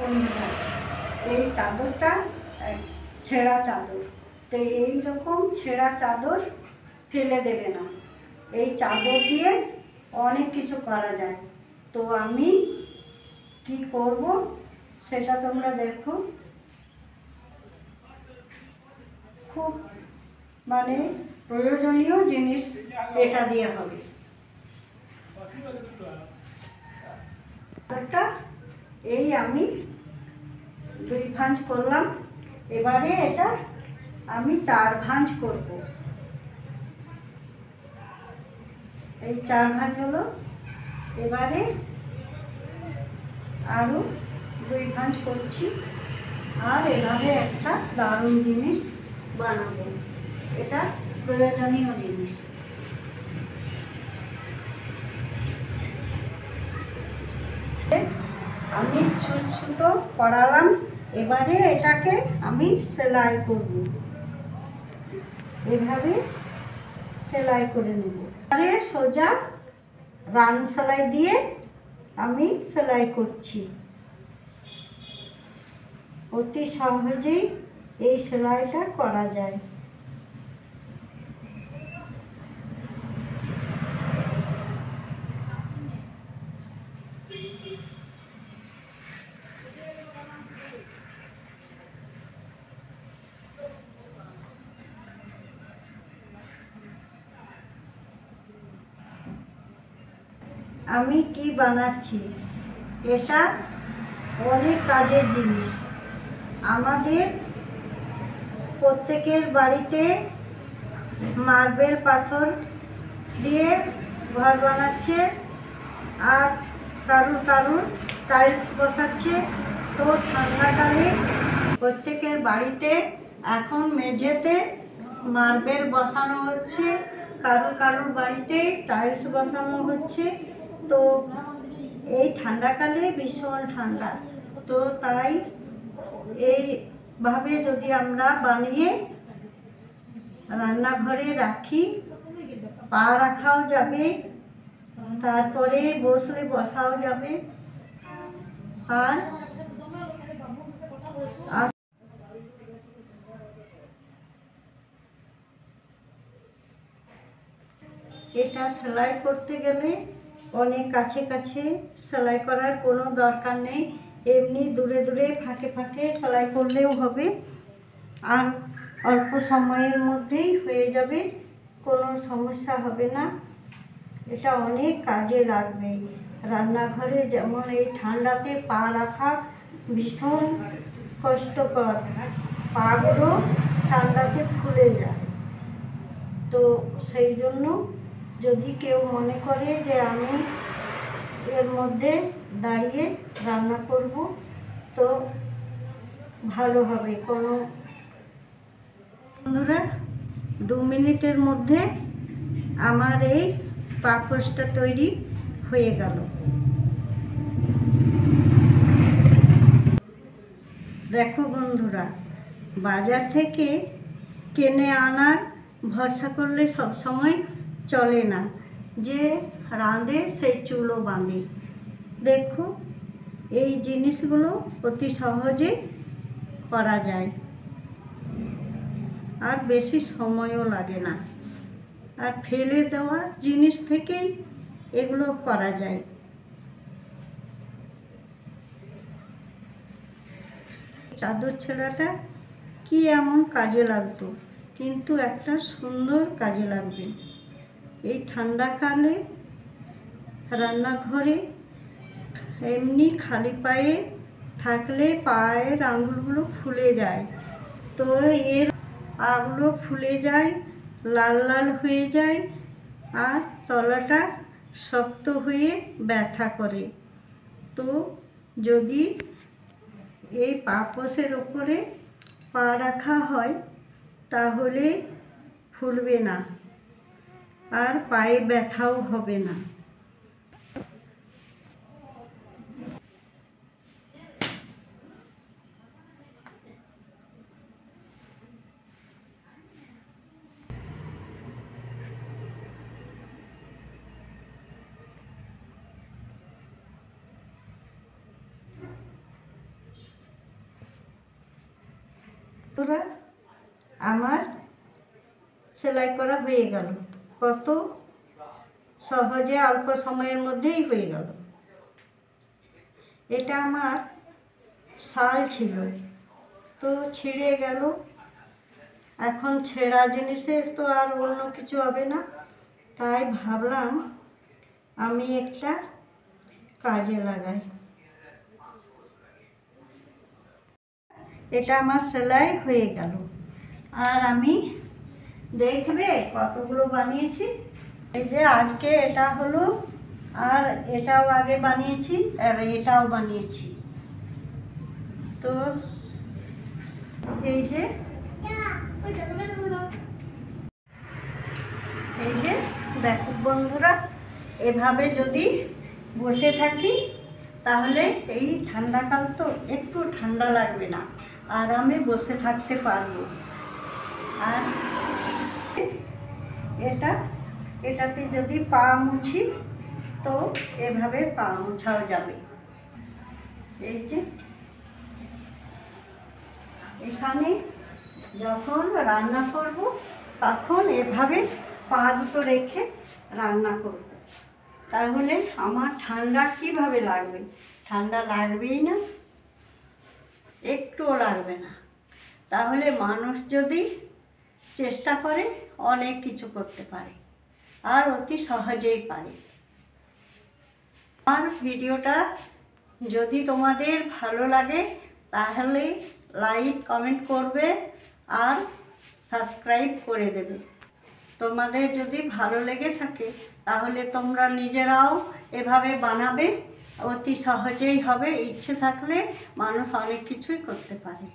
বন্ধুরা, এই চাদরটা ছেঁড়া চাদর, তো এই রকম ছেঁড়া চাদর ফেলে দেবে না। এই চাদর দিয়ে অনেক কিছু করা যায়। তো আমি কি করব সেটা তোমরা দেখো। খুব মানে প্রয়োজনীয় জিনিস এটা দিয়ে হবে। চাদরটা এই আমি 2 ভাঁজ করলাম, এবারে এটা আমি 4 ভাঁজ করব। এই 4 ভাঁজ হলো, এবারে আরও 2 ভাঁজ করছি। আর এভাবে একটা দারুণ জিনিস বানাবো, এটা প্রয়োজনীয় জিনিস। আমি সুতো করালাম, এবারে এটাকে আমি সেলাই করব। এভাবে সেলাই করে নেব। এবারে সোজা রান সেলাই দিয়ে আমি সেলাই করছি। অতি সহজেই এই সেলাইটা করা যায়। আমি কি বানাচ্ছি, এটা অনেক কাজের জিনিস। আমাদের প্রত্যেকের বাড়িতে মার্বেল পাথর দিয়ে ঘর বানাচ্ছে, আর কারুর টাইলস বসাচ্ছে। তো ঠান্ডাকালে প্রত্যেকের বাড়িতে এখন মেঝেতে মার্বেল বসানো হচ্ছে, কারুর বাড়িতে টাইলস বসানো হচ্ছে। তো এই ঠান্ডাকালে ভীষণ ঠান্ডা, তো তাই এইভাবে যদি আমরা বানিয়ে রান্নাঘরে রাখি, পা রাখাও যাবে, তারপরে বসাও যাবে। আর এটা সেলাই করতে গেলে অনেক কাছে কাছে সেলাই করার কোনো দরকার নেই, এমনি দূরে দূরে ফাঁকে ফাঁকে সেলাই করলেও হবে। আর অল্প সময়ের মধ্যেই হয়ে যাবে, কোনো সমস্যা হবে না। এটা অনেক কাজে লাগবে রান্নাঘরে। যেমন এই ঠান্ডাতে পা রাখা ভীষণ কষ্টকর, পাগুলো ঠান্ডাতে ফুলে যায়। তো সেই জন্য যদি কেউ মনে করে যে আমি এর মধ্যে দাঁড়িয়ে রান্না করব, তো ভালো হবে। কোনো বন্ধুরা, 2 মিনিটের মধ্যে আমার এই পাপোশটা তৈরি হয়ে গেল। দেখো বন্ধুরা, বাজার থেকে কিনে আনার ভরসা করলে সব সময় চলে না, যে রাঁধে সেই চুলো বাঁধে। দেখো, এই জিনিসগুলো অতি সহজে করা যায়, আর বেশি সময়ও লাগে না। আর ফেলে দেওয়া জিনিস থেকেই এগুলো করা যায়। চাদর ছেঁড়াটা কি এমন কাজে লাগতো, কিন্তু একটা সুন্দর কাজে লাগবে। এই ঠান্ডাকালে রান্নাঘরে এমনি খালি পায়ে থাকলে পায়ের আঙুলগুলো ফুলে যায়। তো এর পাগুলো ফুলে যায়, লাল লাল হয়ে যায়, আর তলাটা শক্ত হয়ে ব্যথা করে। তো যদি এই পাপোশের ওপরে পা রাখা হয় তাহলে ফুলবে না, আর পায়ে ব্যথাও হবে না। পুরা আমার সেলাই করা হয়ে গেল। কত সহজে অল্প সময়ের মধ্যেই হয়ে গেল। এটা আমার শাল ছিল, তো ছিঁড়ে গেল। এখন ছেঁড়া জিনিসে তো আর অন্য কিছু হবে না, তাই ভাবলাম আমি একটা কাজে লাগাই। এটা আমার সেলাই হয়ে গেল। আর আমি দেখবে কতগুলো বানিয়েছি। এই যে আজকে এটা হলো, আর এটাও আগে বানিয়েছি, আর এটাও বানিয়েছি। তো এই যে দেখো বন্ধুরা, এভাবে যদি বসে থাকি তাহলে এই ঠান্ডাকাল তো একটু ঠান্ডা লাগবে না, আরামে বসে থাকতে পারবো। আর এটাতে যদি পা মুছি তো এভাবে পা মুছাও যাবে। এই যে এখানে যখন রান্না করব তখন এভাবে পা দুটো রেখে রান্না করব, তাহলে আমার ঠান্ডা কিভাবে লাগবে? ঠান্ডা লাগবেই না, একটুও লাগবে না। তাহলে মানুষ যদি চেষ্টা করে অনেক কিছু করতে পারে, আর অতি সহজেই পারে। আমার ভিডিওটা যদি তোমাদের ভালো লাগে তাহলে লাইক কমেন্ট করবে আর সাবস্ক্রাইব করে দেবে। তোমাদের যদি ভালো লেগে থাকে তাহলে তোমরা নিজেরাও এভাবে বানাবে, অতি সহজেই হবে। ইচ্ছে থাকলে মানুষ অনেক কিছুই করতে পারে।